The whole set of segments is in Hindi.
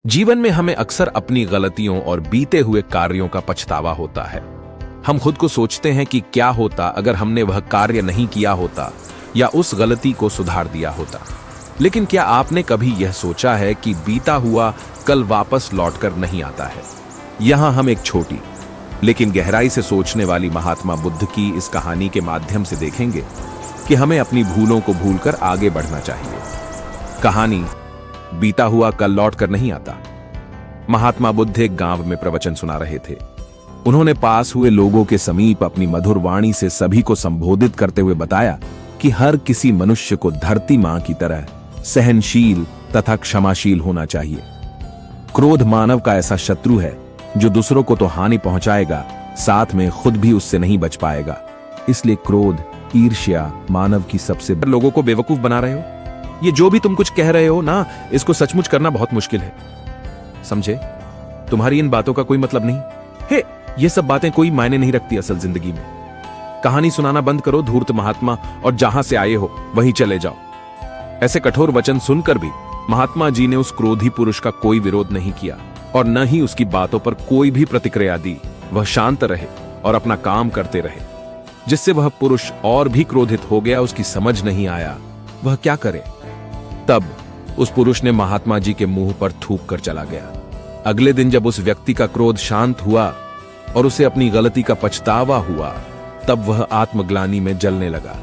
जीवन में हमें अक्सर अपनी गलतियों और बीते हुए कार्यों का पछतावा होता है। हम खुद को सोचते हैं कि क्या होता अगर हमने वह कार्य नहीं किया होता या उस गलती को सुधार दिया होता। लेकिन क्या आपने कभी यह सोचा है कि बीता हुआ कल वापस लौटकर नहीं आता है? यहां हम एक छोटी लेकिन गहराई से सोचने वाली महात्मा बुद्ध की इस कहानी के माध्यम से देखेंगे कि हमें अपनी भूलों को भूलकर आगे बढ़ना चाहिए। कहानी बीता हुआ कल लौटकर नहीं आता। महात्मा बुद्ध एक गांव में प्रवचन सुना रहे थे। उन्होंने पास हुए लोगों के समीप अपनी मधुर वाणी से सभी को संबोधित करते हुए बताया कि हर किसी मनुष्य को धरती मां की तरह सहनशील तथा क्षमाशील होना चाहिए। क्रोध मानव का ऐसा शत्रु है जो दूसरों को तो हानि पहुंचाएगा, साथ में खुद भी उससे नहीं बच पाएगा। इसलिए क्रोध, ईर्ष्या मानव की सबसे बड़ी। लोगों को बेवकूफ बना रहे हो। ये जो भी तुम कुछ कह रहे हो ना, इसको सचमुच करना बहुत मुश्किल है, समझे? तुम्हारी इन बातों का कोई मतलब नहीं है। ये सब बातें कोई मायने नहीं रखती असल जिंदगी में। कहानी सुनाना बंद करो धूर्त महात्मा, और जहां से आए हो वहीं चले जाओ। ऐसे कठोर वचन सुनकर भी महात्मा जी ने उस क्रोधी पुरुष का कोई विरोध नहीं किया और न ही उसकी बातों पर कोई भी प्रतिक्रिया दी। वह शांत रहे और अपना काम करते रहे, जिससे वह पुरुष और भी क्रोधित हो गया। उसकी समझ नहीं आया वह क्या करे। तब उस पुरुष ने महात्मा जी के मुंह पर थूक कर चला गया। अगले दिन जब उस व्यक्ति का क्रोध शांत हुआ और उसे अपनी गलती का पछतावा हुआ, तब वह आत्मग्लानि में जलने लगा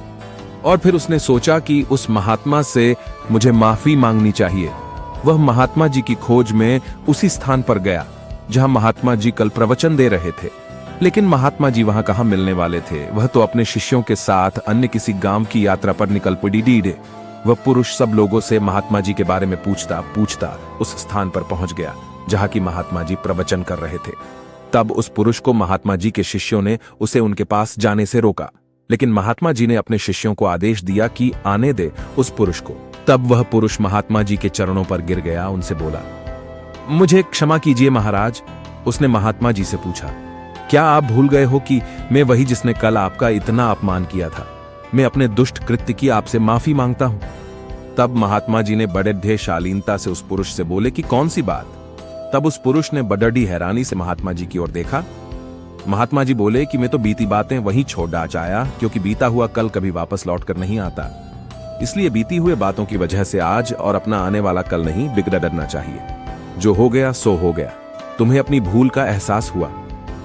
और फिर उसने सोचा कि उस महात्मा से मुझे माफी मांगनी चाहिए। वह महात्मा जी की खोज में उसी स्थान पर गया जहां महात्मा जी कल प्रवचन दे रहे थे। लेकिन महात्मा जी वहां कहां मिलने वाले थे? वह तो अपने शिष्यों के साथ अन्य किसी गांव की यात्रा पर निकल पड़ी। वह पुरुष सब लोगों से महात्मा जी के बारे में पूछता उस स्थान पर पहुंच गया जहां की महात्मा जी प्रवचन कर रहे थे। तब उस पुरुष को महात्मा जी के शिष्यों ने उसे उनके पास जाने से रोका, लेकिन महात्मा जी ने अपने शिष्यों को आदेश दिया कि आने दे उस पुरुष को। तब वह पुरुष महात्मा जी के चरणों पर गिर गया, उनसे बोला, मुझे क्षमा कीजिए महाराज। उसने महात्मा जी से पूछा, क्या आप भूल गए हो कि मैं वही जिसने कल आपका इतना अपमान किया था? मैं अपने दुष्ट कृत्य की आपसे माफी मांगता हूं। तब महात्मा जी ने बड़े शालीनता से उस पुरुष से बोले कि कौन सी बात? तब उस पुरुष ने बड़ी हैरानी से महात्मा जी की ओर देखा। महात्मा जी बोले कि मैं तो बीती बातें वहीं छोड़ डाच आया, क्योंकि बीता हुआ कल कभी वापस लौट कर नहीं आता। इसलिए बीती हुए बातों की वजह से आज और अपना आने वाला कल नहीं बिगड़ना चाहिए। जो हो गया सो हो गया। तुम्हें अपनी भूल का एहसास हुआ,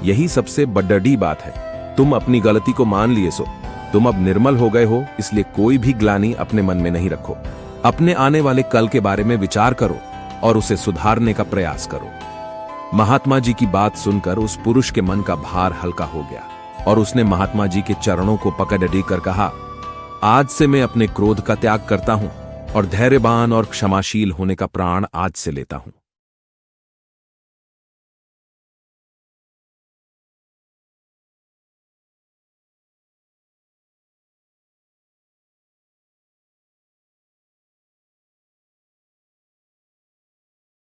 यही सबसे बड़ी बात है। तुम अपनी गलती को मान लिए, सो तुम अब निर्मल हो गए हो। इसलिए कोई भी ग्लानि अपने मन में नहीं रखो। अपने आने वाले कल के बारे में विचार करो और उसे सुधारने का प्रयास करो। महात्मा जी की बात सुनकर उस पुरुष के मन का भार हल्का हो गया और उसने महात्मा जी के चरणों को पकड़ कर कहा, आज से मैं अपने क्रोध का त्याग करता हूं और धैर्यवान और क्षमाशील होने का प्राण आज से लेता हूं।